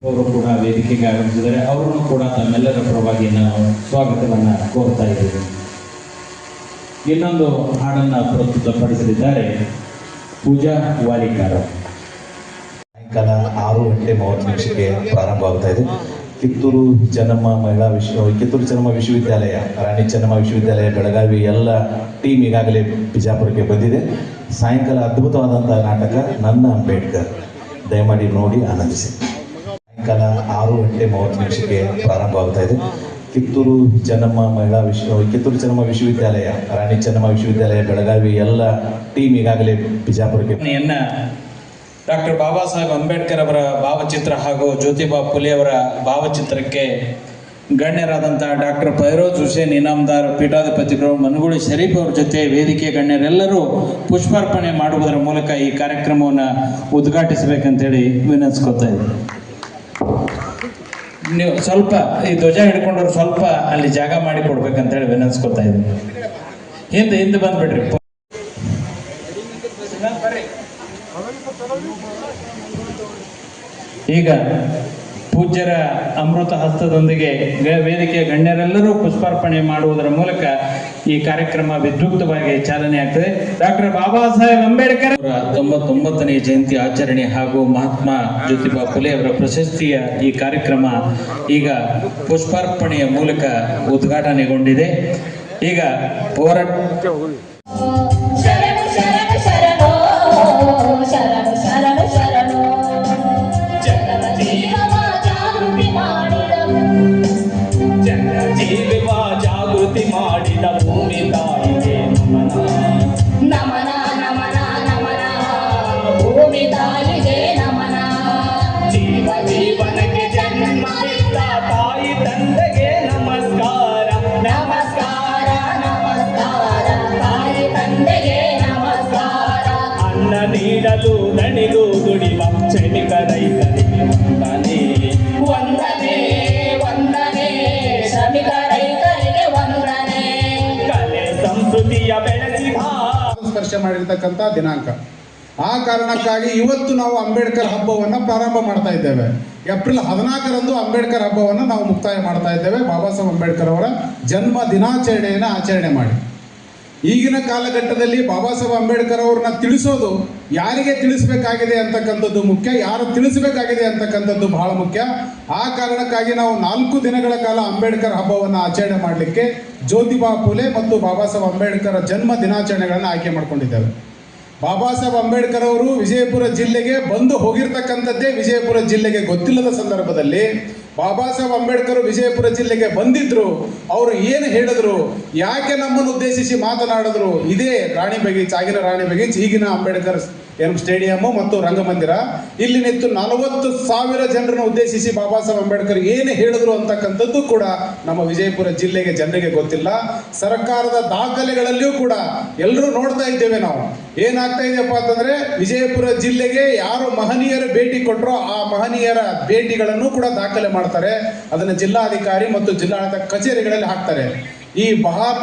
ಅವರು ಕೂಡ ವೇದಿಕೆಗೆ ಆಗಮಿಸಿದರೆ ಅವರನ್ನು ಕೂಡ ತಮ್ಮೆಲ್ಲರ ಪರವಾಗಿ ನಾವು ಸ್ವಾಗತವನ್ನು ಕೋರ್ತಾ ಇದ್ದೇವೆ. ಇನ್ನೊಂದು ಹಾಡನ್ನು ಪ್ರಸ್ತುತಪಡಿಸಲಿದ್ದಾರೆ ಪೂಜಾ ವಾಲಿಕಾರ. ಸಾಯಂಕಾಲ 6:30 ಪ್ರಾರಂಭವಾಗ್ತಾ ಇದೆ. ಕಿತ್ತೂರು ಚೆನ್ನಮ್ಮ ವಿಶ್ವವಿದ್ಯಾಲಯ, ರಾಣಿ ಚೆನ್ನಮ್ಮ ವಿಶ್ವವಿದ್ಯಾಲಯ ಬೆಳಗಾವಿ ಎಲ್ಲ ಟೀಮ್ ಈಗಾಗಲೇ ಬಿಜಾಪುರಕ್ಕೆ ಬಂದಿದೆ. ಸಾಯಂಕಾಲ ಅದ್ಭುತವಾದಂಥ ನಾಟಕ ನನ್ನ ಅಂಬೇಡ್ಕರ್, ದಯಮಾಡಿ ನೋಡಿ ಆನಂದಿಸಿ. ಸಾಯಂಕಾಲ 6:30 ಪ್ರಾರಂಭವಾಗ್ತಾ ಇದೆ. ಕಿತ್ತೂರು ಚೆನ್ನಮ್ಮ ವಿಶ್ವವಿದ್ಯಾಲಯ, ರಾಣಿ ಚೆನ್ನಮ್ಮ ವಿಶ್ವವಿದ್ಯಾಲಯ ಬೆಳಗಾವಿ ಎಲ್ಲ ಟೀಮ್ ಈಗಾಗಲೇ ಬಿಜಾಪುರಕ್ಕೆ ಡಾಕ್ಟರ್ ಬಾಬಾ ಸಾಹೇಬ್ ಅಂಬೇಡ್ಕರ್ ಅವರ ಭಾವಚಿತ್ರ ಹಾಗೂ ಜ್ಯೋತಿಬಾ ಫುಲೆ ಅವರ ಭಾವಚಿತ್ರಕ್ಕೆ ಗಣ್ಯರಾದಂಥ ಡಾಕ್ಟರ್ ಫೈರೋಜ್ ಹುಸೇನ್ ಇನಾಮದಾರ್ ಪೀಠಾಧಿಪತಿಗಳು ಮನಗೂಳಿ ಶರೀಫ್ ಅವರ ಜೊತೆ ವೇದಿಕೆ ಗಣ್ಯರೆಲ್ಲರೂ ಪುಷ್ಪಾರ್ಪಣೆ ಮಾಡುವುದರ ಮೂಲಕ ಈ ಕಾರ್ಯಕ್ರಮವನ್ನು ಉದ್ಘಾಟಿಸಬೇಕಂತೇಳಿ ವಿನಂತಿಸ್ಕೊತಾ ಇದ್ದೀನಿ. ನೀವು ಸ್ವಲ್ಪ ಈ ಧ್ವಜ ಹಿಡ್ಕೊಂಡವ್ರು ಸ್ವಲ್ಪ ಅಲ್ಲಿ ಜಾಗ ಮಾಡಿ ಕೊಡ್ಬೇಕಂತೇಳಿ ವಿನಂತಿಸ್ಕೊತಾ ಇದ್ದೀನಿ. ಹಿಂದೆ ಬಂದ್ಬಿಡ್ರಿ. ಈಗ ಪೂಜ್ಯರ ಅಮೃತ ಹಸ್ತದೊಂದಿಗೆ ವೇದಿಕೆಯ ಗಣ್ಯರೆಲ್ಲರೂ ಪುಷ್ಪಾರ್ಪಣೆ ಮಾಡುವುದರ ಮೂಲಕ ಈ ಕಾರ್ಯಕ್ರಮ ವಿದ್ಯುಕ್ತವಾಗಿ ಚಾಲನೆ ಆಗ್ತದೆ. ಡಾಕ್ಟರ್ ಬಾಬಾ ಸಾಹೇಬ್ ಅಂಬೇಡ್ಕರ್ ಅವರ 99ನೇ ಜಯಂತಿ ಆಚರಣೆ ಹಾಗೂ ಮಹಾತ್ಮ ಜ್ಯೋತಿಬಾ ಫುಲೆ ಅವರ ಪ್ರಶಸ್ತಿಯ ಈ ಕಾರ್ಯಕ್ರಮ ಈಗ ಪುಷ್ಪಾರ್ಪಣೆಯ ಮೂಲಕ ಉದ್ಘಾಟನೆಗೊಂಡಿದೆ. ಈಗ ಹೋರಾಟ ಜಾಗೃತಿ ಮಾಡಿದ ಭೂಮಿ ತಾಯಿಗೆ ನಮನ ನಮನ ನಮನ ಭೂಮಿ ತಾಯಿಗೆ ನಮನ. ಜೀವನಕ್ಕೆ ಜನ್ಮವಿದ್ದ ತಾಯಿ ತಂದೆಗೆ ನಮಸ್ಕಾರ ನಮಸ್ಕಾರ ನಮಸ್ಕಾರ ತಾಯಿ ತಂದೆಗೆ ನಮಸ್ಕಾರ. ಅನ್ನ ನೀಡಲು ದಣಿಗೂ ದುಡಿವ ಕ್ಷಣಿಕ ರೈತರಿಗೆ ವಂದನೆ ವಂದನೆ ವಂದನೆ. ಶ್ರಮಿಕ ರೈತರಿಗೆ ವಂದನೆ. ಕಲೆ ಸಂಸ್ಕೃತಿಯ ಬೆಳೆಸಿ ಸ್ಪರ್ಶ ಮಾಡಿರ್ತಕ್ಕಂಥ ದಿನಾಂಕ. ಆ ಕಾರಣಕ್ಕಾಗಿ ಇವತ್ತು ನಾವು ಅಂಬೇಡ್ಕರ್ ಹಬ್ಬವನ್ನು ಪ್ರಾರಂಭ ಮಾಡ್ತಾ ಇದ್ದೇವೆ. ಏಪ್ರಿಲ್ 14ರಂದು ಅಂಬೇಡ್ಕರ್ ಹಬ್ಬವನ್ನು ನಾವು ಮುಕ್ತಾಯ ಮಾಡ್ತಾ ಇದ್ದೇವೆ. ಬಾಬಾ ಸಾಹೇಬ್ ಅಂಬೇಡ್ಕರ್ ಅವರ ಜನ್ಮ ದಿನಾಚರಣೆಯನ್ನು ಆಚರಣೆ ಮಾಡಿ. ಈಗಿನ ಕಾಲಘಟ್ಟದಲ್ಲಿ ಬಾಬಾ ಸಾಹೇಬ್ ಅಂಬೇಡ್ಕರ್ ಅವ್ರನ್ನ ತಿಳಿಸೋದು ಯಾರಿಗೆ ತಿಳಿಸಬೇಕಾಗಿದೆ ಅಂತಕ್ಕಂಥದ್ದು ಮುಖ್ಯ, ಯಾರು ತಿಳಿಸಬೇಕಾಗಿದೆ ಅಂತಕ್ಕಂಥದ್ದು ಬಹಳ ಮುಖ್ಯ. ಆ ಕಾರಣಕ್ಕಾಗಿ ನಾವು 4 ದಿನಗಳ ಕಾಲ ಅಂಬೇಡ್ಕರ್ ಹಬ್ಬವನ್ನು ಆಚರಣೆ ಮಾಡಲಿಕ್ಕೆ ಜ್ಯೋತಿಬಾ ಫುಲೆ ಮತ್ತು ಬಾಬಾ ಸಾಹೇಬ್ ಅಂಬೇಡ್ಕರ್ ಜನ್ಮ ದಿನಾಚರಣೆಗಳನ್ನು ಆಯ್ಕೆ ಮಾಡಿಕೊಂಡಿದ್ದೇವೆ. ಬಾಬಾ ಸಾಹೇಬ್ ಅಂಬೇಡ್ಕರ್ ಅವರು ವಿಜಯಪುರ ಜಿಲ್ಲೆಗೆ ಬಂದು ಹೋಗಿರ್ತಕ್ಕಂಥದ್ದೇ ವಿಜಯಪುರ ಜಿಲ್ಲೆಗೆ ಗೊತ್ತಿಲ್ಲದ ಸಂದರ್ಭದಲ್ಲಿ ಬಾಬಾ ಸಾಹೇಬ್ ಅಂಬೇಡ್ಕರ್ ವಿಜಯಪುರ ಜಿಲ್ಲೆಗೆ ಬಂದಿದ್ರು. ಅವರು ಏನು ಹೇಳಿದ್ರು, ಯಾಕೆ ನಮ್ಮನ್ನು ಉದ್ದೇಶಿಸಿ ಮಾತನಾಡಿದ್ರು, ಇದೇ ರಾಣಿ ಬಗೀಚ್, ಆಗಿನ ರಾಣಿ ಬಗೀಚ್, ಈಗಿನ ಅಂಬೇಡ್ಕರ್ ಸ್ಟೇಡಿಯಂ ಮತ್ತು ರಂಗಮಂದಿರ. ಇಲ್ಲಿ ನಿಂತು 40,000 ಜನರನ್ನು ಉದ್ದೇಶಿಸಿ ಬಾಬಾ ಸಾಹೇಬ್ ಅಂಬೇಡ್ಕರ್ ಏನು ಹೇಳಿದ್ರು ಅಂತಕ್ಕಂಥದ್ದು ಕೂಡ ನಮ್ಮ ವಿಜಯಪುರ ಜಿಲ್ಲೆಗೆ ಜನರಿಗೆ ಗೊತ್ತಿಲ್ಲ. ಸರ್ಕಾರದ ದಾಖಲೆಗಳಲ್ಲಿಯೂ ಕೂಡ ಎಲ್ಲರೂ ನೋಡ್ತಾ ಇದ್ದೇವೆ. ನಾವು ಏನಾಗ್ತಾ ಇದೆಯಪ್ಪ ಅಂತಂದ್ರೆ, ವಿಜಯಪುರ ಜಿಲ್ಲೆಗೆ ಯಾರು ಮಹನೀಯರು ಭೇಟಿ ಕೊಟ್ಟರೋ ಆ ಮಹನೀಯರ ಭೇಟಿಗಳನ್ನು ಕೂಡ ದಾಖಲೆ ಮಾಡ್ತಾರೆ. ಅದನ್ನು ಜಿಲ್ಲಾಧಿಕಾರಿ ಮತ್ತು ಜಿಲ್ಲಾಡಳಿತ ಕಚೇರಿಗಳಲ್ಲಿ ಹಾಕ್ತಾರೆ. ಈ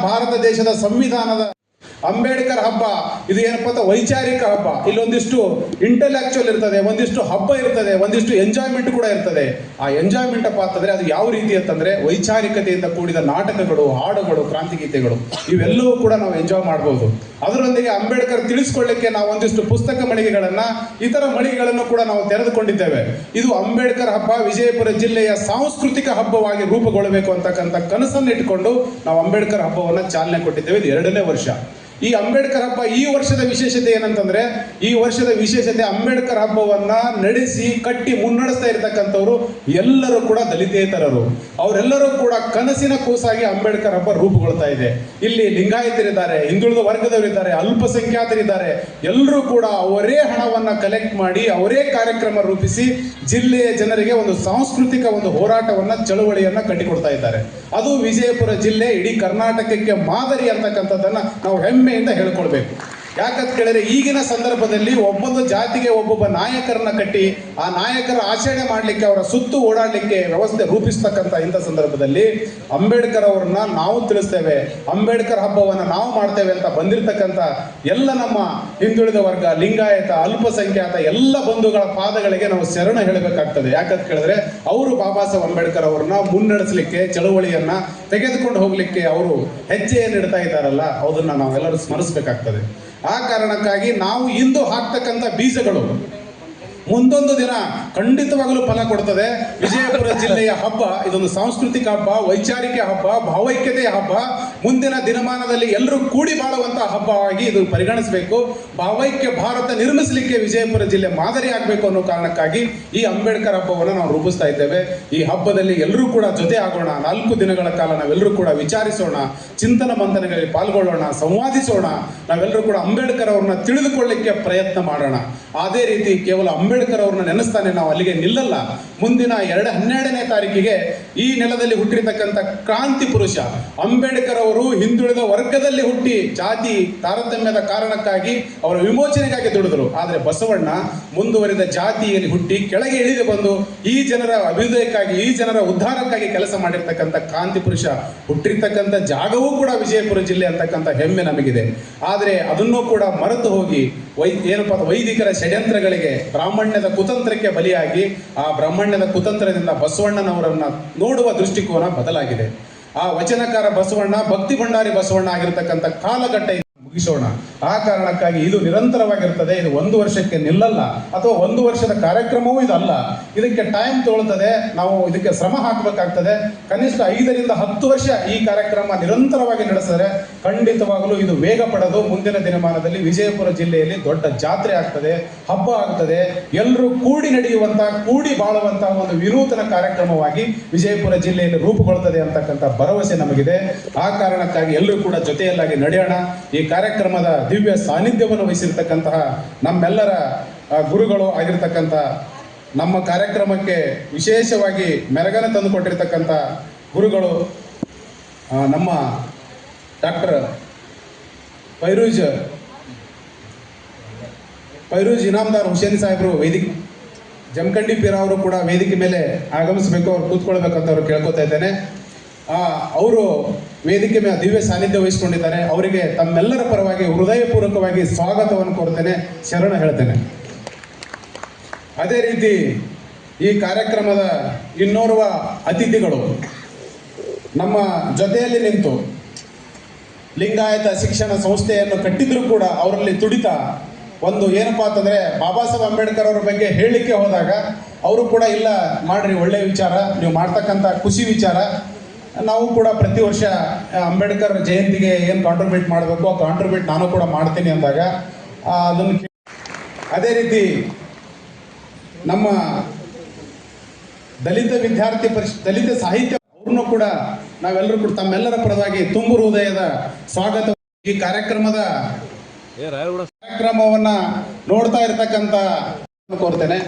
ಭಾರತ ದೇಶದ ಸಂವಿಧಾನದ ಅಂಬೇಡ್ಕರ್ ಹಬ್ಬ ಇದು ಏನಪ್ಪ ಅಂತ ವೈಚಾರಿಕ ಹಬ್ಬ. ಇಲ್ಲೊಂದಿಷ್ಟು ಇಂಟೆಲೆಕ್ಚುವಲ್ ಇರ್ತದೆ, ಒಂದಿಷ್ಟು ಹಬ್ಬ ಇರ್ತದೆ, ಒಂದಿಷ್ಟು ಎಂಜಾಯ್ಮೆಂಟ್ ಕೂಡ ಇರ್ತದೆ. ಆ ಎಂಜಾಯ್ಮೆಂಟ್ ಅಪ್ಪ ಅಂತಂದ್ರೆ ಅದು ಯಾವ ರೀತಿ ಅಂತಂದ್ರೆ ವೈಚಾರಿಕತೆಯಿಂದ ಕೂಡಿದ ನಾಟಕಗಳು, ಹಾಡುಗಳು, ಕ್ರಾಂತಿಗೀತೆಗಳು ಇವೆಲ್ಲವೂ ಕೂಡ ನಾವು ಎಂಜಾಯ್ ಮಾಡ್ಬೋದು. ಅದರೊಂದಿಗೆ ಅಂಬೇಡ್ಕರ್ ತಿಳಿಸ್ಕೊಳ್ಳಿಕ್ಕೆ ನಾವು ಒಂದಿಷ್ಟು ಪುಸ್ತಕ ಮಳಿಗೆಗಳನ್ನ, ಇತರ ಮಳಿಗೆಗಳನ್ನು ಕೂಡ ನಾವು ತೆರೆದುಕೊಂಡಿದ್ದೇವೆ. ಇದು ಅಂಬೇಡ್ಕರ್ ಹಬ್ಬ ವಿಜಯಪುರ ಜಿಲ್ಲೆಯ ಸಾಂಸ್ಕೃತಿಕ ಹಬ್ಬವಾಗಿ ರೂಪುಗೊಳ್ಳಬೇಕು ಅಂತಕ್ಕಂಥ ಕನಸನ್ನು ಇಟ್ಟುಕೊಂಡು ನಾವು ಅಂಬೇಡ್ಕರ್ ಹಬ್ಬವನ್ನು ಚಾಲನೆ ಕೊಟ್ಟಿದ್ದೇವೆ. ಇದು 2ನೇ ವರ್ಷ. ಈ ಅಂಬೇಡ್ಕರ್ ಹಬ್ಬ ಈ ವರ್ಷದ ವಿಶೇಷತೆ ಏನಂತಂದ್ರೆ, ಈ ವರ್ಷದ ವಿಶೇಷತೆ ಅಂಬೇಡ್ಕರ್ ಹಬ್ಬವನ್ನ ನಡೆಸಿ ಕಟ್ಟಿ ಮುನ್ನಡೆಸ್ತಾ ಇರತಕ್ಕಂಥವ್ರು ಎಲ್ಲರೂ ಕೂಡ ದಲಿತೇತರರು. ಅವರೆಲ್ಲರೂ ಕೂಡ ಕನಸಿನ ಕೂಸಾಗಿ ಅಂಬೇಡ್ಕರ್ ಹಬ್ಬ ರೂಪುಗೊಳ್ತಾ ಇದೆ. ಇಲ್ಲಿ ಲಿಂಗಾಯತರಿದ್ದಾರೆ, ಹಿಂದುಳಿದ ವರ್ಗದವರಿದ್ದಾರೆ, ಅಲ್ಪಸಂಖ್ಯಾತರಿದ್ದಾರೆ. ಎಲ್ಲರೂ ಕೂಡ ಅವರೇ ಹಣವನ್ನ ಕಲೆಕ್ಟ್ ಮಾಡಿ ಅವರೇ ಕಾರ್ಯಕ್ರಮ ರೂಪಿಸಿ ಜಿಲ್ಲೆಯ ಜನರಿಗೆ ಒಂದು ಸಾಂಸ್ಕೃತಿಕ ಒಂದು ಹೋರಾಟವನ್ನ, ಚಳವಳಿಯನ್ನ ಕಟ್ಟಿಕೊಡ್ತಾ ಇದ್ದಾರೆ. ಅದು ವಿಜಯಪುರ ಜಿಲ್ಲೆ ಇಡೀ ಕರ್ನಾಟಕಕ್ಕೆ ಮಾದರಿ ಅಂತಕ್ಕಂಥದ್ದನ್ನ ನಾವು ಹೆಮ್ಮೆಯಿಂದ ಹೇಳ್ಕೊಳ್ಬೇಕು. ಯಾಕಂತ ಕೇಳಿದ್ರೆ ಈಗಿನ ಸಂದರ್ಭದಲ್ಲಿ ಒಬ್ಬೊಂದು ಜಾತಿಗೆ ಒಬ್ಬೊಬ್ಬ ನಾಯಕರನ್ನ ಕಟ್ಟಿ ಆ ನಾಯಕರ ಆಚರಣೆ ಮಾಡಲಿಕ್ಕೆ ಅವರ ಸುತ್ತು ಓಡಾಡಲಿಕ್ಕೆ ವ್ಯವಸ್ಥೆ ರೂಪಿಸ್ತಕ್ಕಂಥ ಇಂಥ ಸಂದರ್ಭದಲ್ಲಿ ಅಂಬೇಡ್ಕರ್ ಅವರನ್ನ ನಾವು ತಿಳಿಸ್ತೇವೆ, ಅಂಬೇಡ್ಕರ್ ಹಬ್ಬವನ್ನು ನಾವು ಮಾಡ್ತೇವೆ ಅಂತ ಬಂದಿರತಕ್ಕಂಥ ಎಲ್ಲ ನಮ್ಮ ಹಿಂದುಳಿದ ವರ್ಗ, ಲಿಂಗಾಯತ, ಅಲ್ಪಸಂಖ್ಯಾತ ಎಲ್ಲ ಬಂಧುಗಳ ಪಾದಗಳಿಗೆ ನಾವು ಶರಣ ಹೇಳಬೇಕಾಗ್ತದೆ. ಯಾಕಂತ ಕೇಳಿದ್ರೆ ಅವರು ಬಾಬಾ ಸಾಹೇಬ್ ಅಂಬೇಡ್ಕರ್ ಅವರನ್ನ ಮುನ್ನಡೆಸಲಿಕ್ಕೆ, ಚಳವಳಿಯನ್ನ ತೆಗೆದುಕೊಂಡು ಹೋಗ್ಲಿಕ್ಕೆ ಅವರು ಹೆಜ್ಜೆಯನ್ನು ಇಡ್ತಾ ಇದ್ದಾರಲ್ಲ, ಅದನ್ನ ನಾವೆಲ್ಲರೂ ಸ್ಮರಿಸಬೇಕಾಗ್ತದೆ. ಆ ಕಾರಣಕ್ಕಾಗಿ ನಾವು ಇಂದು ಹಾಕ್ತಕ್ಕಂಥ ಬೀಜಗಳು ಮುಂದೊಂದು ದಿನ ಖಂಡಿತವಾಗಲೂ ಫಲ ಕೊಡ್ತದೆ. ವಿಜಯಪುರ ಜಿಲ್ಲೆಯ ಹಬ್ಬ ಇದೊಂದು ಸಾಂಸ್ಕೃತಿಕ ಹಬ್ಬ, ವೈಚಾರಿಕ ಹಬ್ಬ, ಭಾವೈಕ್ಯತೆಯ ಹಬ್ಬ. ಮುಂದಿನ ದಿನಮಾನದಲ್ಲಿ ಎಲ್ಲರೂ ಕೂಡಿ ಬಾಳುವಂತಹ ಹಬ್ಬವಾಗಿ ಇದು ಪರಿಗಣಿಸಬೇಕು. ಭಾವೈಕ್ಯ ಭಾರತ ನಿರ್ಮಿಸಲಿಕ್ಕೆ ವಿಜಯಪುರ ಜಿಲ್ಲೆ ಮಾದರಿ ಆಗಬೇಕು ಅನ್ನೋ ಕಾರಣಕ್ಕಾಗಿ ಈ ಅಂಬೇಡ್ಕರ್ ಹಬ್ಬವನ್ನು ನಾವು ರೂಪಿಸ್ತಾ ಇದ್ದೇವೆ. ಈ ಹಬ್ಬದಲ್ಲಿ ಎಲ್ಲರೂ ಕೂಡ ಜೊತೆ ಆಗೋಣ. 4 ದಿನಗಳ ಕಾಲ ನಾವೆಲ್ಲರೂ ಕೂಡ ವಿಚಾರಿಸೋಣ, ಚಿಂತನ ಮಂಥನಗಳಲ್ಲಿ ಪಾಲ್ಗೊಳ್ಳೋಣ, ಸಂವಾದಿಸೋಣ. ನಾವೆಲ್ಲರೂ ಕೂಡ ಅಂಬೇಡ್ಕರ್ ಅವ್ರನ್ನ ತಿಳಿದುಕೊಳ್ಳಿಕ್ಕೆ ಪ್ರಯತ್ನ ಮಾಡೋಣ. ಅದೇ ರೀತಿ ಕೇವಲ ಅಂಬೇಡ್ಕರ್ ಅವ್ರನ್ನ ನೆನೆಸ್ತಾನೆ ನಾವು ಅಲ್ಲಿಗೆ ನಿಲ್ಲಲ್ಲ. ಮುಂದಿನ 12ನೇ ತಾರೀಕಿಗೆ ಈ ನೆಲದಲ್ಲಿ ಹುಟ್ಟಿರ್ತಕ್ಕಂಥ ಕ್ರಾಂತಿ ಪುರುಷ ಅಂಬೇಡ್ಕರ್ ಅವರು ಹಿಂದುಳಿದ ವರ್ಗದಲ್ಲಿ ಹುಟ್ಟಿ ಜಾತಿ ತಾರತಮ್ಯದ ಕಾರಣಕ್ಕಾಗಿ ಅವರ ವಿಮೋಚನೆಗಾಗಿ ದುಡಿದರು. ಆದರೆ ಬಸವಣ್ಣ ಮುಂದುವರಿದ ಜಾತಿಯಲ್ಲಿ ಹುಟ್ಟಿ ಕೆಳಗೆ ಇಳಿದು ಬಂದು ಈ ಜನರ ಅಭ್ಯುದಯಕ್ಕಾಗಿ, ಈ ಜನರ ಉದ್ಧಾರಕ್ಕಾಗಿ ಕೆಲಸ ಮಾಡಿರ್ತಕ್ಕಂಥ ಕ್ರಾಂತಿ ಪುರುಷ ಹುಟ್ಟಿರ್ತಕ್ಕಂಥ ಜಾಗವೂ ಕೂಡ ವಿಜಯಪುರ ಜಿಲ್ಲೆ ಅಂತಕ್ಕಂಥ ಹೆಮ್ಮೆ ನಮಗಿದೆ. ಆದರೆ ಅದನ್ನೂ ಕೂಡ ಮರೆತು ಹೋಗಿ ವೈದಿಕರ ಷಡ್ಯಂತ್ರಗಳಿಗೆ, ಬ್ರಾಹ್ಮಣ್ಯದ ಕುತಂತ್ರಕ್ಕೆ ಬಲಿಯಾಗಿ ಆ ಬ್ರಾಹ್ಮಣ್ಯದ ಕುತಂತ್ರದಿಂದ ಬಸವಣ್ಣನವರನ್ನ ನೋಡುವ ದೃಷ್ಟಿಕೋನ ಬದಲಾಗಿದೆ. ಆ ವಚನಕಾರ ಬಸವಣ್ಣ, ಭಕ್ತಿ ಭಂಡಾರಿ ಬಸವಣ್ಣ ಆಗಿರತಕ್ಕಂಥ ಕಾಲಘಟ್ಟ ಮುಗಿಸೋಣ. ಆ ಕಾರಣಕ್ಕಾಗಿ ಇದು ನಿರಂತರವಾಗಿರ್ತದೆ. ಇದು 1 ವರ್ಷಕ್ಕೆ ನಿಲ್ಲಲ್ಲ, ಅಥವಾ 1 ವರ್ಷದ ಕಾರ್ಯಕ್ರಮವೂ ಇದಲ್ಲ. ಇದಕ್ಕೆ ಟೈಮ್ ತಗೊಳ್ತದೆ, ನಾವು ಇದಕ್ಕೆ ಶ್ರಮ ಹಾಕಬೇಕಾಗ್ತದೆ. ಕನಿಷ್ಠ 5 ರಿಂದ 10 ವರ್ಷ ಈ ಕಾರ್ಯಕ್ರಮ ನಿರಂತರವಾಗಿ ನಡೆಸಿದರೆ ಖಂಡಿತವಾಗಲೂ ಇದು ವೇಗ ಪಡೆದು ಮುಂದಿನ ದಿನಮಾನದಲ್ಲಿ ವಿಜಯಪುರ ಜಿಲ್ಲೆಯಲ್ಲಿ ದೊಡ್ಡ ಜಾತ್ರೆ ಆಗ್ತದೆ, ಹಬ್ಬ ಆಗ್ತದೆ. ಎಲ್ಲರೂ ಕೂಡಿ ನಡೆಯುವಂತಹ, ಕೂಡಿ ಬಾಳುವಂತಹ ಒಂದು ವಿನೂತನ ಕಾರ್ಯಕ್ರಮವಾಗಿ ವಿಜಯಪುರ ಜಿಲ್ಲೆಯಲ್ಲಿ ರೂಪುಗೊಳ್ಳುತ್ತದೆ ಅಂತಕ್ಕಂಥ ಭರವಸೆ ನಮಗಿದೆ. ಆ ಕಾರಣಕ್ಕಾಗಿ ಎಲ್ಲರೂ ಕೂಡ ಜೊತೆಯಲ್ಲಾಗಿ ನಡೆಯೋಣ. ಈ ಕಾರ್ಯಕ್ರಮದ ದಿವ್ಯ ಸಾನ್ನಿಧ್ಯವನ್ನು ವಹಿಸಿರ್ತಕ್ಕಂತಹ ನಮ್ಮೆಲ್ಲರ ಗುರುಗಳು ಆಗಿರ್ತಕ್ಕಂಥ, ನಮ್ಮ ಕಾರ್ಯಕ್ರಮಕ್ಕೆ ವಿಶೇಷವಾಗಿ ಮೆರಗನ ತಂದುಕೊಟ್ಟಿರ್ತಕ್ಕಂಥ ಗುರುಗಳು ನಮ್ಮ ಡಾಕ್ಟರ್ ಫೈರೂಜ್ ಇನಾಮದಾರ್ ಹುಸೇನ್ ಸಾಹೇಬರು ವೇದಿಕೆ, ಜಮಖಂಡಿ ಪೀರ ಅವರು ಕೂಡ ವೇದಿಕೆ ಮೇಲೆ ಆಗಮಿಸಬೇಕು, ಅವ್ರು ಕೂತ್ಕೊಳ್ಬೇಕಂತ ಅವರು ಕೇಳ್ಕೊತಾ ಇದ್ದೇನೆ. ಅವರು ವೇದಿಕೆ ಮೇಲೆ ದಿವ್ಯ ಸಾನ್ನಿಧ್ಯ ವಹಿಸಿಕೊಂಡಿದ್ದಾರೆ. ಅವರಿಗೆ ತಮ್ಮೆಲ್ಲರ ಪರವಾಗಿ ಹೃದಯಪೂರ್ವಕವಾಗಿ ಸ್ವಾಗತವನ್ನು ಕೋರ್ತೇನೆ, ಶರಣ ಹೇಳ್ತೇನೆ. ಅದೇ ರೀತಿ ಈ ಕಾರ್ಯಕ್ರಮದ ಇನ್ನೋರ್ವ ಅತಿಥಿಗಳು ನಮ್ಮ ಜೊತೆಯಲ್ಲಿ ನಿಂತು ಲಿಂಗಾಯತ ಶಿಕ್ಷಣ ಸಂಸ್ಥೆಯನ್ನು ಕಟ್ಟಿದ್ರು ಕೂಡ ಅವರಲ್ಲಿ ತುಡಿತ ಒಂದು ಏನಪ್ಪಾ ಅಂತಂದ್ರೆ, ಬಾಬಾ ಸಾಹೇಬ್ ಅಂಬೇಡ್ಕರ್ ಅವರ ಬಗ್ಗೆ ಹೇಳಲಿಕ್ಕೆ ಹೋದಾಗ ಅವರು ಕೂಡ ಇಲ್ಲ ಮಾಡ್ರಿ, ಒಳ್ಳೆ ವಿಚಾರ, ನೀವು ಮಾಡ್ತಕ್ಕಂಥ ಖುಷಿ ವಿಚಾರ, ನಾವು ಕೂಡ ಪ್ರತಿ ವರ್ಷ ಅಂಬೇಡ್ಕರ್ ಜಯಂತಿಗೆ ಏನು ಕಾಂಟ್ರಿಬ್ಯೂಟ್ ಮಾಡಬೇಕು ಆ ಕಾಂಟ್ರಿಬ್ಯೂಟ್ ನಾನು ಕೂಡ ಮಾಡ್ತೀನಿ ಅಂದಾಗ ಅದನ್ನು. ಅದೇ ರೀತಿ ನಮ್ಮ ದಲಿತ ವಿದ್ಯಾರ್ಥಿ ಪರಿಷತ್, ದಲಿತ ಸಾಹಿತ್ಯ, ಅವ್ರನ್ನೂ ಕೂಡ ನಾವೆಲ್ಲರೂ ಕೂಡ ತಮ್ಮೆಲ್ಲರ ಪರವಾಗಿ ತುಂಬು ಹೃದಯದ ಸ್ವಾಗತ. ಈ ಕಾರ್ಯಕ್ರಮವನ್ನ ನೋಡ್ತಾ ಇರತಕ್ಕಂಥ ಕೋರ್ತೇನೆ.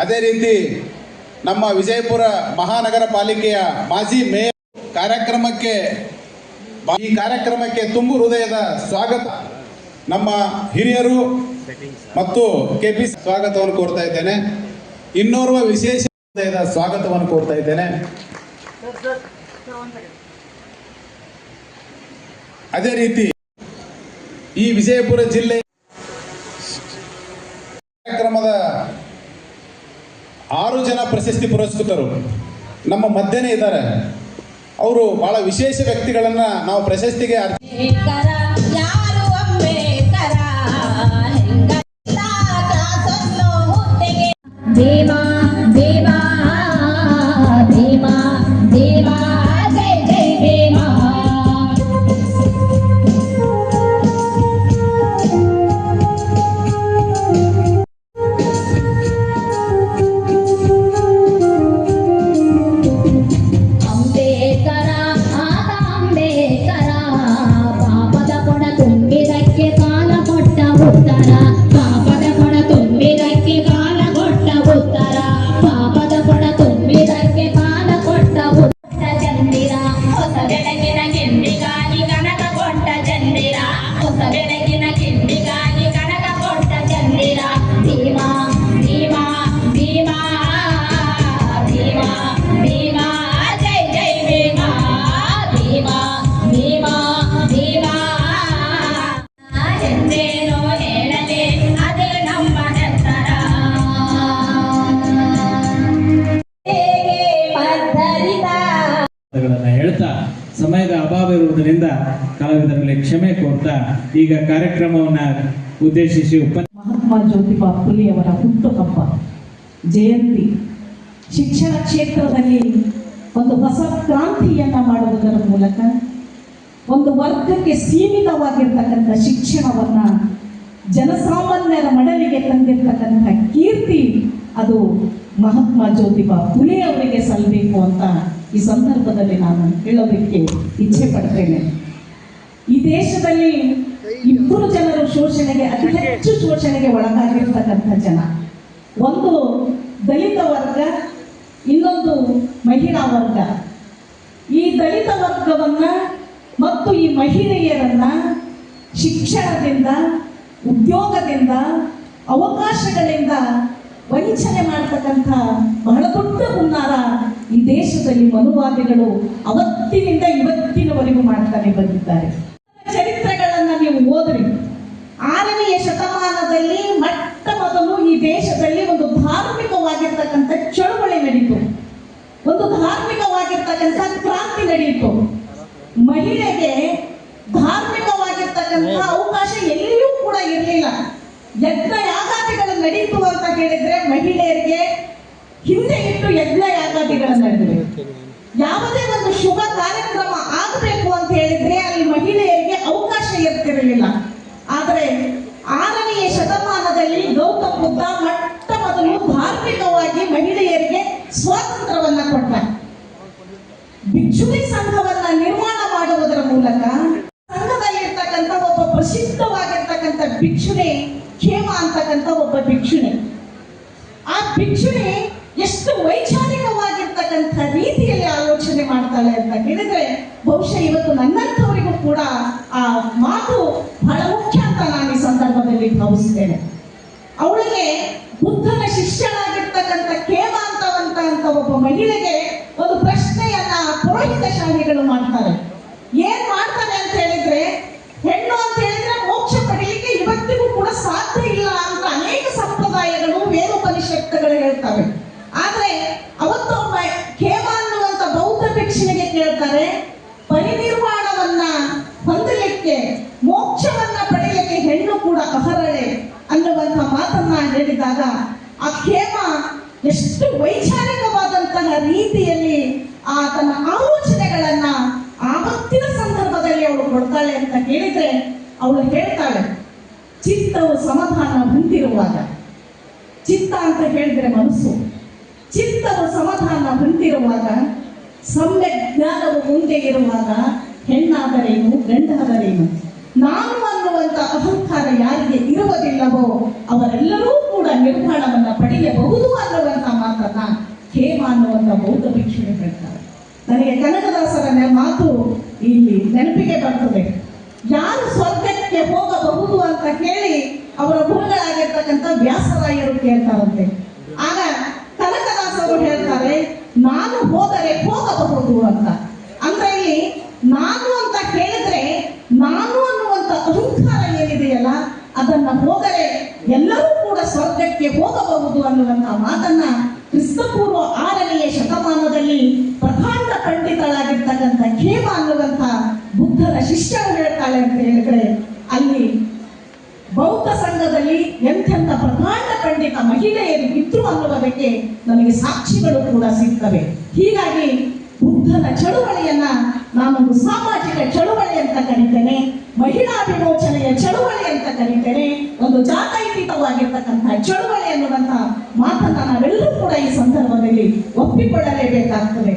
ಅದೇ ರೀತಿ ನಮ್ಮ ವಿಜಯಪುರ ಮಹಾನಗರ ಪಾಲಿಕೆಯ ಮಾಜಿ ಮೇಯರ್ ಈ ಕಾರ್ಯಕ್ರಮಕ್ಕೆ ತುಂಬು ಹೃದಯದ ಸ್ವಾಗತ. ನಮ್ಮ ಹಿರಿಯರು ಮತ್ತು ಕೆಪಿ ಸ್ವಾಗತವನ್ನು ಕೋರ್ತಾ ಇದ್ದೇನೆ. ಇನ್ನೋರ್ವ ವಿಶೇಷ ಹೃದಯದ ಸ್ವಾಗತವನ್ನು ಕೋರ್ತಾ ಇದ್ದೇನೆ. ಅದೇ ರೀತಿ ಈ ವಿಜಯಪುರ ಜಿಲ್ಲೆ ಕಾರ್ಯಕ್ರಮದ 6 ಜನ ಪ್ರಶಸ್ತಿ ಪುರಸ್ಕೃತರು ನಮ್ಮ ಮಧ್ಯನೇ ಇದ್ದಾರೆ. ಅವರು ಬಹಳ ವಿಶೇಷ ವ್ಯಕ್ತಿಗಳನ್ನ ನಾವು ಪ್ರಶಸ್ತಿಗೆ ದೇವಾ ದೇವಾ ದೇವಾ ದೇವಾ ಜೈ ಜೈ ದೇವಾ. ಅಂಬೇಡ್ಕರ ಆದ ಅಂಬೇಡ್ಕರ ಪಾಪದ ಹೇಳ್ತಾ ಸಮಯದ ಅಭಾವ ಇರುವುದರಿಂದ ಕಲಾವಿದರಲ್ಲಿ ಕ್ಷಮೆ ಕೋರ್ತಾ ಈಗ ಕಾರ್ಯಕ್ರಮವನ್ನು ಉದ್ದೇಶಿಸಿ ಮಹಾತ್ಮ ಜ್ಯೋತಿಬಾ ಫುಲೆಯವರ ಹುಟ್ಟುಹಬ್ಬ ಜಯಂತಿ ಶಿಕ್ಷಣ ಕ್ಷೇತ್ರದಲ್ಲಿ ಒಂದು ಹೊಸ ಕ್ರಾಂತಿಯನ್ನ ಮಾಡುವುದರ ಮೂಲಕ ಒಂದು ವರ್ಗಕ್ಕೆ ಸೀಮಿತವಾಗಿರ್ತಕ್ಕಂಥ ಶಿಕ್ಷಣವನ್ನ ಜನಸಾಮಾನ್ಯರ ಮಡಲಿಗೆ ತಂದಿರ್ತಕ್ಕಂಥ ಕೀರ್ತಿ ಅದು ಮಹಾತ್ಮ ಜ್ಯೋತಿಬಾ ಫುಲೆ ಅವರಿಗೆ ಸಲ್ಲಬೇಕು ಅಂತ ಈ ಸಂದರ್ಭದಲ್ಲಿ ನಾನು ಹೇಳೋದಕ್ಕೆ ಇಚ್ಛೆ ಪಡ್ತೇನೆ. ಈ ದೇಶದಲ್ಲಿ ಇಬ್ಬರು ಜನರು ಶೋಷಣೆಗೆ ಅತಿ ಹೆಚ್ಚು ಶೋಷಣೆಗೆ ಒಳಗಾಗಿರ್ತಕ್ಕಂಥ ಜನ, ಒಂದು ದಲಿತ ವರ್ಗ, ಇನ್ನೊಂದು ಮಹಿಳಾ ವರ್ಗ. ಈ ದಲಿತ ವರ್ಗವನ್ನ ಮತ್ತು ಈ ಮಹಿಳೆಯರನ್ನ ಶಿಕ್ಷಣದಿಂದ, ಉದ್ಯೋಗದಿಂದ, ಅವಕಾಶಗಳಿಂದ ವಂಚನೆ ಮಾಡತಕ್ಕಂಥ ಬಹಳ ದೊಡ್ಡ ಹುನ್ನಾರ ಈ ದೇಶದಲ್ಲಿ ಮನುವಾದಿಗಳು ಅವತ್ತಿನಿಂದ ಇವತ್ತಿನವರೆಗೂ ಮಾಡ್ತಾನೆ ಬಂದಿದ್ದಾರೆ. ಚರಿತ್ರೆಗಳನ್ನ ನೀವು ಓದ್ರಿ. 6ನೇ ಶತಮಾನದಲ್ಲಿ ಮೊಟ್ಟ ಮೊದಲು ಈ ದೇಶದಲ್ಲಿ ಒಂದು ಧಾರ್ಮಿಕವಾಗಿರ್ತಕ್ಕಂಥ ಚಳುವಳಿ ನಡೀತು, ಒಂದು ಧಾರ್ಮಿಕವಾಗಿರ್ತಕ್ಕಂಥ ಕ್ರಾಂತಿ ನಡೆಯಿತು. ಮಹಿಳೆಗೆ ಧಾರ್ಮಿಕವಾಗಿರ್ತಕ್ಕಂಥ ಅವಕಾಶ ಎಲ್ಲಿಯೂ ಕೂಡ ಇರಲಿಲ್ಲ. ಯಜ್ಞ ಯಾಗಾದಿಗಳು ನಡೀತು ಅಂತ ಹೇಳಿದ್ರೆ ಮಹಿಳೆಯರಿಗೆ ಹಿಂದೆ ಇಟ್ಟು ಯಜ್ಞ ಯಾಗಾದಿಗಳು ನಡೆದಿವೆ. ಯಾವುದೇ ಒಂದು ಶುಭ ಕಾರ್ಯಕ್ರಮ ಆಗಬೇಕು ಅಂತ ಹೇಳಿದ್ರೆ ಅಲ್ಲಿ ಮಹಿಳೆಯರಿಗೆ ಅವಕಾಶ ಇರ್ತಿರಲಿಲ್ಲ. ಆದರೆ 6ನೇ ಶತಮಾನದಲ್ಲಿ ಗೌತಮ ಬುದ್ಧ ಮೊಟ್ಟ ಮೊದಲು ಧಾರ್ಮಿಕವಾಗಿ ಮಹಿಳೆಯರಿಗೆ ಸ್ವಾತಂತ್ರ್ಯವನ್ನ ಕೊಟ್ಟ. ಭಿಕ್ಷುಣಿ ಸಂಘವನ್ನ ನಿರ್ಮಾಣ ಮಾಡುವುದರ ಮೂಲಕ ಸಂಘದಲ್ಲಿರ್ತಕ್ಕಂಥ ಒಬ್ಬ ಪ್ರಸಿದ್ಧವಾಗಿರ್ತಕ್ಕಂಥ ಭಿಕ್ಷುಣಿ ಖೇಮ ಅಂತಕ್ಕಂಥ ಒಬ್ಬ ಭಿಕ್ಷುಣಿ. ಆ ಭಿಕ್ಷುಣಿ ಎಷ್ಟು ವೈಚಾರಿಕವಾಗಿರ್ತಕ್ಕಂಥ ರೀತಿಯಲ್ಲಿ ಆಲೋಚನೆ ಮಾಡ್ತಾಳೆ ಅಂತ ಹೇಳಿದ್ರೆ ಬಹುಶಃ ಇವತ್ತು ನನ್ನಂಥವರಿಗೂ ಕೂಡ ಆ ಮಾತು ಬಹಳ ಮುಖ್ಯ ಅಂತ ನಾನು ಈ ಸಂದರ್ಭದಲ್ಲಿ ಭಾವಿಸ್ತೇನೆ. ಅವಳಿಗೆ ಬುದ್ಧನ ಶಿಷ್ಯನಾಗಿರ್ತಕ್ಕಂಥ ಖೇಮ ಅಂತ ಒಬ್ಬ ಮಹಿಳೆಗೆ ಒಂದು ಪ್ರಶ್ನೆಯನ್ನ ಪುರೋಹಿತಶಾಹಿಗಳು ಮಾಡ್ತಾರೆ. ಏನ್ ಮಾಡ್ತಾರೆ ಅಂತ ಹೇಳಿದ್ರೆ, ಹೆಣ್ಣು ಅಂತ ಹೇಳಿದ್ರೆ ಮೋಕ್ಷ ಪಡೆಯಲಿಕ್ಕೆ ಇವತ್ತಿಗೂ ಕೂಡ ಸಾಧ್ಯ ಇಲ್ಲ ಅಂತ ಅನೇಕ ಸಂಪ್ರದಾಯಗಳು ವೇದೋಪನಿಷತ್ತುಗಳು ಹೇಳ್ತವೆ. ಆದ್ರೆ ಅವತ್ತೊಬ್ಬ ಖೇಮ ಅನ್ನುವಂತ ಬೌದ್ಧ ಭಿಕ್ಷುನಿಗೆ ಕೇಳ್ತಾರೆ, ಪರಿನಿರ್ವಾಣವನ್ನ ಹೊಂದಲಿಕ್ಕೆ, ಮೋಕ್ಷವನ್ನ ಪಡೆಯಲಿಕ್ಕೆ ಹೆಣ್ಣು ಕೂಡ ಅರ್ಹಳೆ ಅನ್ನುವಂತ ಮಾತನ್ನ ಹೇಳಿದಾಗ ಆ ಖೇಮ ಎಷ್ಟು ವೈಚಾರಿಕವಾದಂತಹ ರೀತಿಯಲ್ಲಿ ಆ ತನ್ನ ಆಲೋಚನೆಗಳನ್ನ ಆವತ್ತಿನ ಸಂದರ್ಭದಲ್ಲಿ ಅವಳು ಕೊಡ್ತಾಳೆ ಅಂತ ಹೇಳಿದ್ರೆ ಅವಳು ಹೇಳ್ತಾಳೆ, ಚಿತ್ತವು ಸಮಾಧಾನ ಹೊಂದಿರುವಾಗ, ಚಿತ್ತ ಅಂತ ಹೇಳಿದ್ರೆ ಮನಸ್ಸು, ಚಿತ್ತವು ಸಮಾಧಾನ ಹೊಂದಿರುವಾಗ, ಸಮ್ಯಕ್ ಜ್ಞಾನವು ಮುಂದೆ ಇರುವಾಗ ಹೆಣ್ಣಾದರೇನು ಗಂಡಾದರೇನು, ನಾನು ಅನ್ನುವಂತ ಅಹಂಕಾರ ಯಾರಿಗೆ ಇರುವುದಿಲ್ಲವೋ ಅವರೆಲ್ಲರೂ ಕೂಡ ನಿರ್ಮಾಣವನ್ನ ಪಡೆಯಬಹುದು ಅನ್ನುವಂತ ಮಾತನ್ನ ಖೇಮ ಅನ್ನುವಂತ ಬೌದ್ಧ ಭಿಕ್ಷುಣಿ ಹೇಳ್ತಾರೆ. ನನಗೆ ಕನಕದಾಸರ ಮಾತು ಇಲ್ಲಿ ನೆನಪಿಗೆ ಬರ್ತದೆ. ಯಾರು ಸ್ವರ್ಗಕ್ಕೆ ಹೋಗಬಹುದು ಅಂತ ಹೇಳಿ ಅವರ ಗುರುಗಳಾಗಿರ್ತಕ್ಕಂಥ ವ್ಯಾಸರಾಯರು ಕೇಳ್ತಾರಂತೆ. ಆಗ ಕನಕದಾಸರು ಹೇಳ್ತಾರೆ, ನಾನು ಹೋದರೆ ಹೋಗಬಹುದು ಅಂತ. ಅಂದ್ರೆ ಇಲ್ಲಿ ನಾನು ಅಂತ ಹೇಳಿದ್ರೆ ನಾನು ಅನ್ನುವಂತ ಅಹಂಕಾರ ಏನಿದೆಯಲ್ಲ ಅದನ್ನ ಹೋದರೆ ಎಲ್ಲರೂ ಕೂಡ ಸ್ವರ್ಗಕ್ಕೆ ಹೋಗಬಹುದು ಅನ್ನುವಂತ ಮಾತನ್ನ ಕ್ರಿಸ್ತಪೂರ್ವ 6ನೇ ಶತಮಾನದಲ್ಲಿ ಪ್ರಕಾಂಡ ಪಂಡಿತಳಾಗಿರ್ತಕ್ಕಂಥ ಖೇಮ ಅನ್ನುವಂಥ ಬುದ್ಧನ ಶಿಷ್ಯರು ಹೇಳ್ತಾಳೆ ಅಂತ ಹೇಳಿದ್ರೆ ಅಲ್ಲಿ ಬೌದ್ಧ ಸಂಘದಲ್ಲಿ ಎಂತೆಂಥ ಪ್ರಕಾಂಡ ಪಂಡಿತ ಮಹಿಳೆಯರು ಇದ್ರು ಅನ್ನುವುದಕ್ಕೆ ನನಗೆ ಸಾಕ್ಷಿಗಳು ಕೂಡ ಸಿಗ್ತವೆ. ಹೀಗಾಗಿ ಬುದ್ಧನ ಚಳುವಳಿಯನ್ನ ನಾನೊಂದು ಸಾಮಾಜಿಕ ಚಳುವಳಿ ಅಂತ ಕರೀತೇನೆ, ಮಹಿಳಾ ವಿಮೋಚನೆಯ ಚಳುವಳಿ ಅಂತ ಕರೀತೇನೆ, ಒಂದು ಜಾತ್ಯತೀತವಾಗಿರ್ತಕ್ಕಂಥ ಚಳುವಳಿ ಅನ್ನುವಂಥ ಮಾತನ್ನ ನಾವೆಲ್ಲರೂ ಕೂಡ ಈ ಸಂದರ್ಭದಲ್ಲಿ ಒಪ್ಪಿಕೊಳ್ಳಲೇಬೇಕಾಗ್ತದೆ.